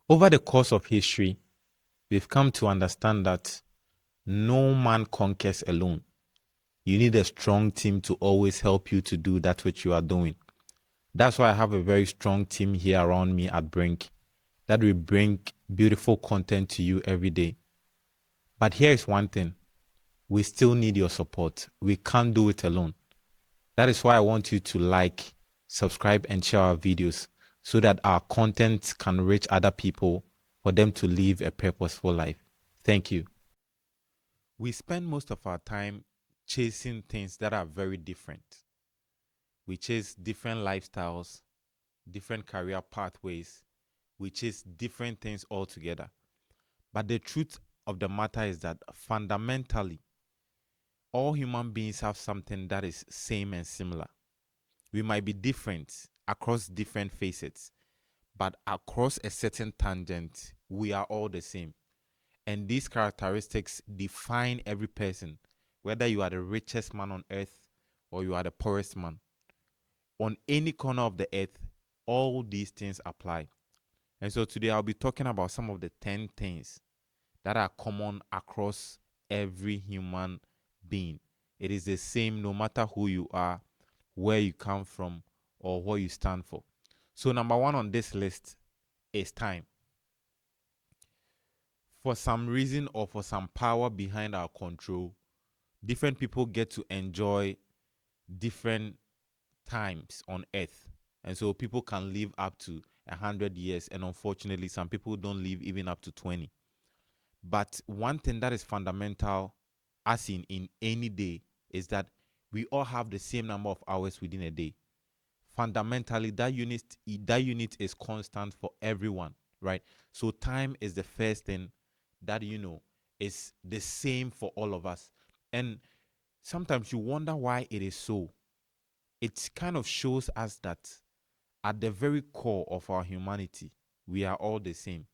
Over the course of history, we've come to understand that no man conquers alone. You need a strong team to always help you to do that which you are doing. That's why I have a very strong team here around me at Brink that will bring beautiful content to you every day. But here is one thing. We still need your support. We can't do it alone. That is why I want you to like, subscribe, and share our videos so that our content can reach other people for them to live a purposeful life. Thank you. We spend most of our time chasing things that are very different. We chase different lifestyles, different career pathways. We chase different things altogether. But the truth of the matter is that fundamentally, all human beings have something that is same and similar. We might be different across different facets, but across a certain tangent, we are all the same. And these characteristics define every person, whether you are the richest man on earth or you are the poorest man. On any corner of the earth, all these things apply. And so today I'll be talking about some of the 10 things that are common across every human being. It is the same no matter who you are, where you come from, or what you stand for. So number one on this list is time. For some reason or for some power behind our control, different people get to enjoy different times on earth. And so people can live up to 100 years, and unfortunately some people don't live even up to 20. But one thing that is fundamental, as in any day, is that we all have the same number of hours within a day. Fundamentally, that unit is constant for everyone, right? So time is the first thing that is the same for all of us. And sometimes you wonder why it is so. It kind of shows us that at the very core of our humanity, we are all the same.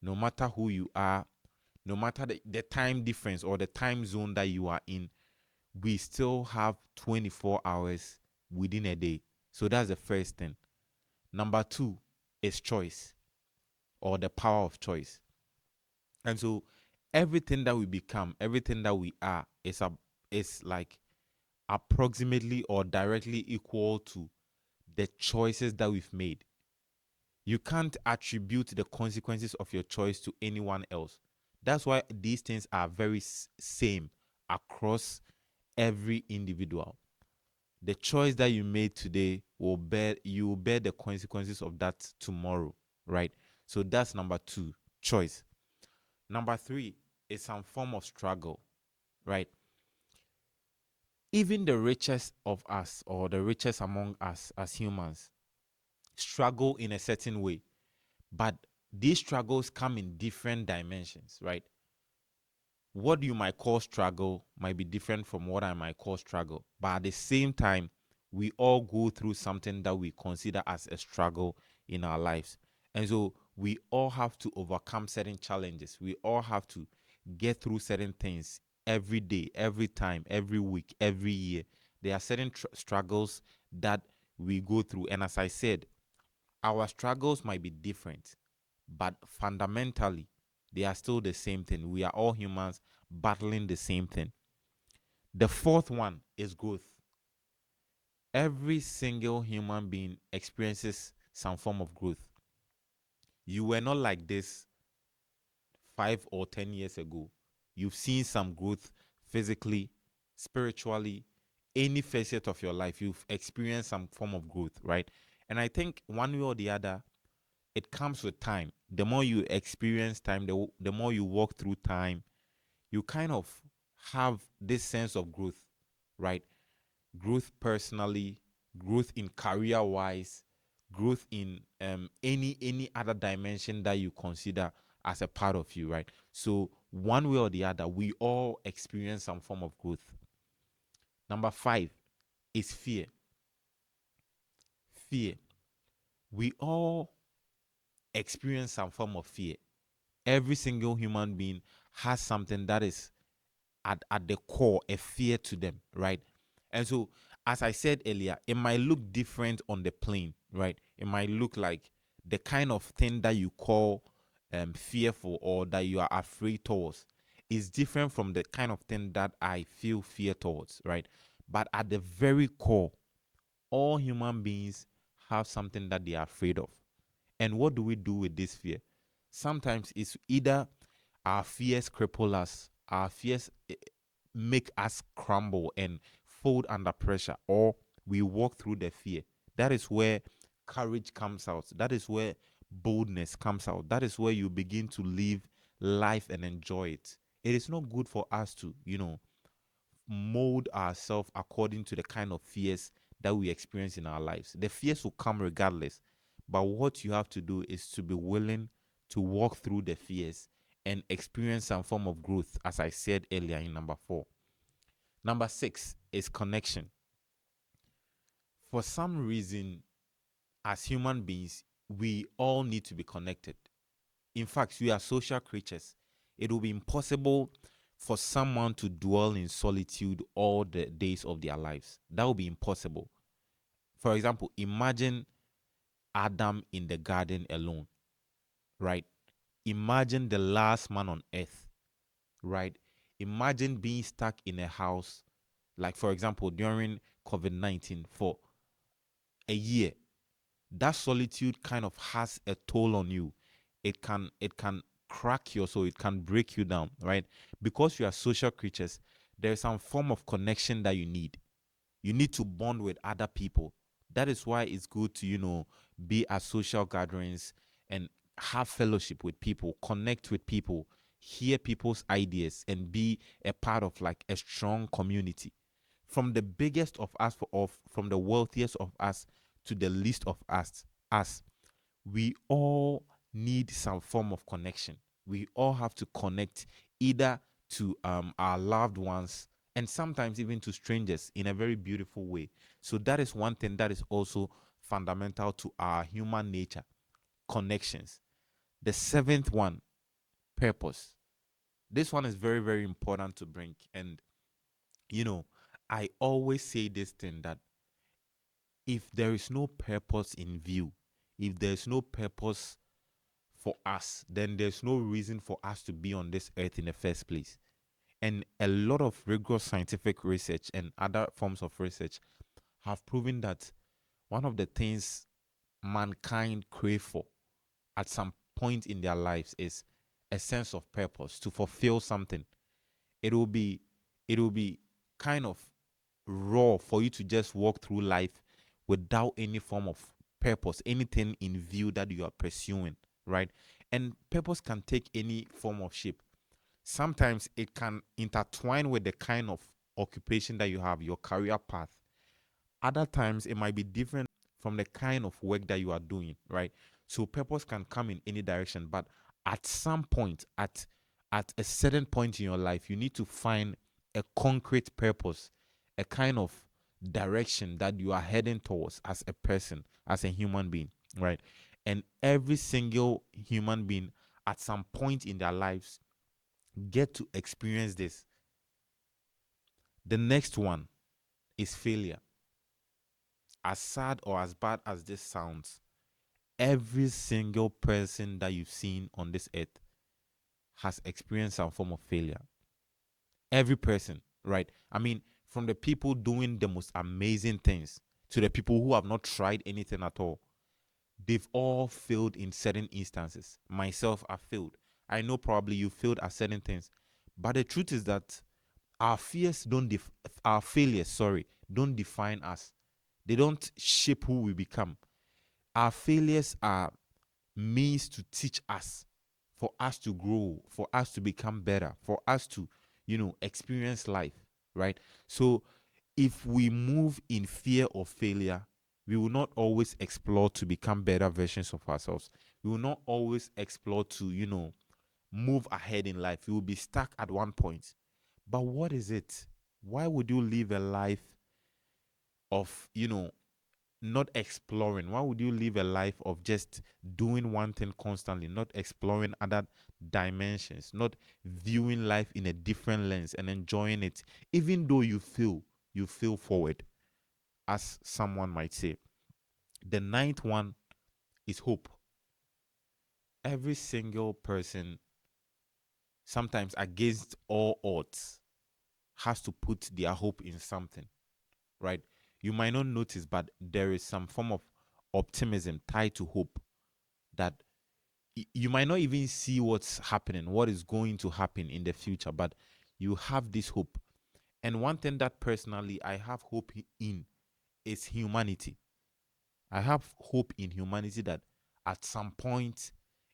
No matter who you are, no matter the time difference or the time zone that you are in, we still have 24 hours within a day. So that's the first thing. Number two is choice, or the power of choice. And so everything that we become, everything that we are is like approximately or directly equal to the choices that we've made. You can't attribute the consequences of your choice to anyone else. That's why these things are very same across every individual. The choice that you made today you will bear the consequences of that tomorrow, right? So that's number two, choice. Number three is some form of struggle, right? Even the richest of us, or the richest among us as humans, struggle in a certain way. But these struggles come in different dimensions, right? What you might call struggle might be different from what I might call struggle. But at the same time, we all go through something that we consider as a struggle in our lives. And so we all have to overcome certain challenges. We all have to get through certain things every day, every time, every week, every year. There are certain struggles that we go through. And as I said, our struggles might be different, but fundamentally, they are still the same thing. We are all humans battling the same thing. The fourth one is growth. Every single human being experiences some form of growth. You were not like this 5 or 10 years ago. You've seen some growth physically, spiritually, any facet of your life. You've experienced some form of growth, right? And I think one way or the other, it comes with time. The more you experience time, the more you walk through time, you kind of have this sense of growth, right? Growth personally, growth in career wise, growth in any other dimension that you consider as a part of you, right? So one way or the other, we all experience some form of growth. Number five is fear. Fear. We all experience some form of fear. Every single human being has something that is at the core a fear to them, right? And so, as I said earlier, it might look different on the plane, right? It might look like the kind of thing that you call fearful or that you are afraid towards is different from the kind of thing that I feel fear towards, right? But at the very core, all human beings have something that they are afraid of. And what do we do with this fear? Sometimes it's either our fears cripple us, our fears make us crumble and fold under pressure, or we walk through the fear. That is where courage comes out. That is where boldness comes out. That is where you begin to live life and enjoy it. It is not good for us to, mold ourselves according to the kind of fears that we experience in our lives. The fears will come regardless. But what you have to do is to be willing to walk through the fears and experience some form of growth, as I said earlier in number 4. Number 6 is connection. For some reason, as human beings, we all need to be connected. In fact, we are social creatures. It will be impossible for someone to dwell in solitude all the days of their lives. That will be impossible. For example, imagine Adam in the garden alone, right? Imagine the last man on earth, right? Imagine being stuck in a house, like for example, during COVID-19 for a year. That solitude kind of has a toll on you. It can crack your soul, it can break you down, right? Because you are social creatures, there's some form of connection that you need. You need to bond with other people. That is why it's good to, be at social gatherings and have fellowship with people, connect with people, hear people's ideas, and be a part of like a strong community. From the biggest of us, from the wealthiest of us to the least of us, we all need some form of connection. We all have to connect either to our loved ones and sometimes even to strangers in a very beautiful way. So that is one thing that is also fundamental to our human nature: connections. The seventh one, purpose. This one is very, very important to bring. And, you know, I always say this thing that if there is no purpose in view, if there's no purpose for us, then there's no reason for us to be on this earth in the first place. And a lot of rigorous scientific research and other forms of research have proven that one of the things mankind crave for at some point in their lives is a sense of purpose, to fulfill something. It will be it will be kind of raw for you to just walk through life without any form of purpose, anything in view that you are pursuing, right? And purpose can take any form of shape. Sometimes it can intertwine with the kind of occupation that you have, your career path. Other times it might be different from the kind of work that you are doing, right? So purpose can come in any direction, but at some point, at a certain point in your life, you need to find a concrete purpose, a kind of direction that you are heading towards as a person, as a human being, right? And every single human being at some point in their lives get to experience this. The next one is failure. As sad or as bad as this sounds, every single person that you've seen on this earth has experienced some form of failure. Every person, right? I mean, from the people doing the most amazing things to the people who have not tried anything at all, they've all failed in certain instances. Myself, I failed. I know probably you failed at certain things. But the truth is that our fears don't our failures, sorry, don't define us. They don't shape who we become. Our failures are means to teach us, for us to grow, for us to become better, for us to, experience life, right? So if we move in fear of failure, we will not always explore to become better versions of ourselves. We will not always explore to, move ahead in life. We will be stuck at one point. But what is it? Why would you live a life of, not exploring? Why would you live a life of just doing one thing constantly, not exploring other dimensions, not viewing life in a different lens and enjoying it, even though you feel forward, as someone might say? The ninth one is hope. every single person, sometimes against all odds, has to put their hope in something, right? You might not notice, but there is some form of optimism tied to hope that you might not even see what's happening, what is going to happen in the future, but you have this hope. And one thing that personally I have hope in is humanity. I have hope in humanity that at some point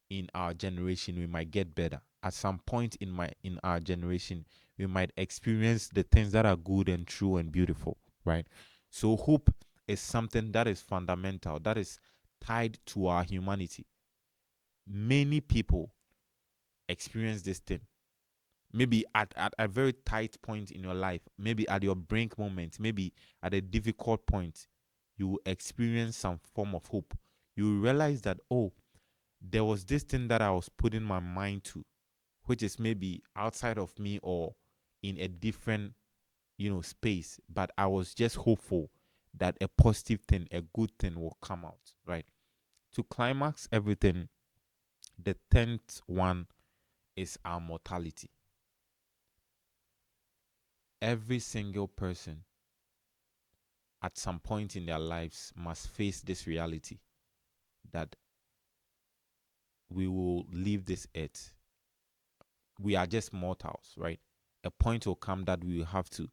in our generation we might get better. At some point in our generation we might experience the things that are good and true and beautiful, right? So hope is something that is fundamental, that is tied to our humanity. Many people experience this thing. Maybe at a very tight point in your life, maybe at your brink moment, maybe at a difficult point, you will experience some form of hope. You will realize that, oh, there was this thing that I was putting my mind to, which is maybe outside of me or in a different, space, but I was just hopeful that a positive thing, a good thing will come out, right? To climax everything, the 10th one is our mortality. Every single person at some point in their lives must face this reality that we will leave this earth. We are just mortals, right? A point will come that we will have to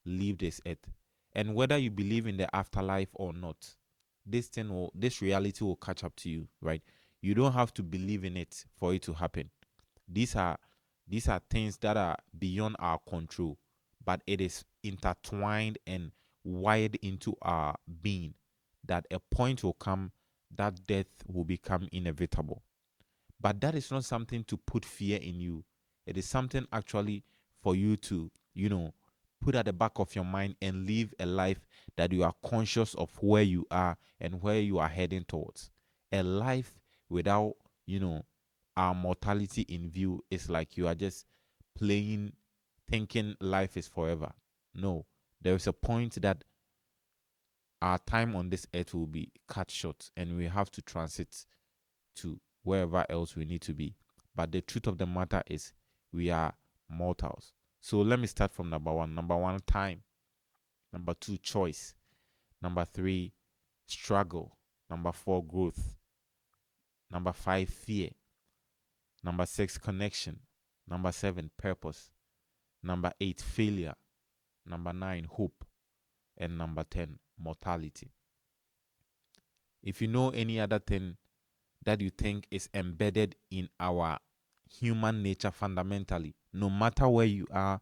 leave this earth. And whether you believe in the afterlife or not, this reality will catch up to you, right? You don't have to believe in it for it to happen. These are these are things that are beyond our control, but it is intertwined and wired into our being that a point will come that death will become inevitable. But that is not something to put fear in you. It is something actually for you to, put at the back of your mind and live a life that you are conscious of where you are and where you are heading towards. A life without, our mortality in view is like you are just playing, thinking life is forever. No, there is a point that our time on this earth will be cut short and we have to transit to wherever else we need to be. But the truth of the matter is we are mortals. So let me start from number one. Number one, time. Number two, choice. Number three, struggle. Number four, growth. Number five, fear. Number six, connection. Number seven, purpose. Number eight, failure. Number nine, hope. And number 10, mortality. If you know any other thing that you think is embedded in our human nature fundamentally, no matter where you are,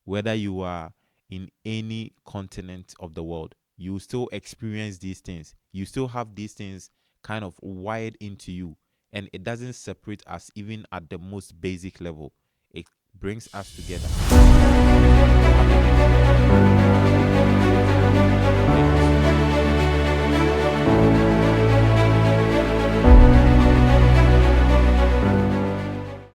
whether you are in any continent of the world, you still experience these things. You still have these things kind of wired into you, and it doesn't separate us even at the most basic level. It brings us together.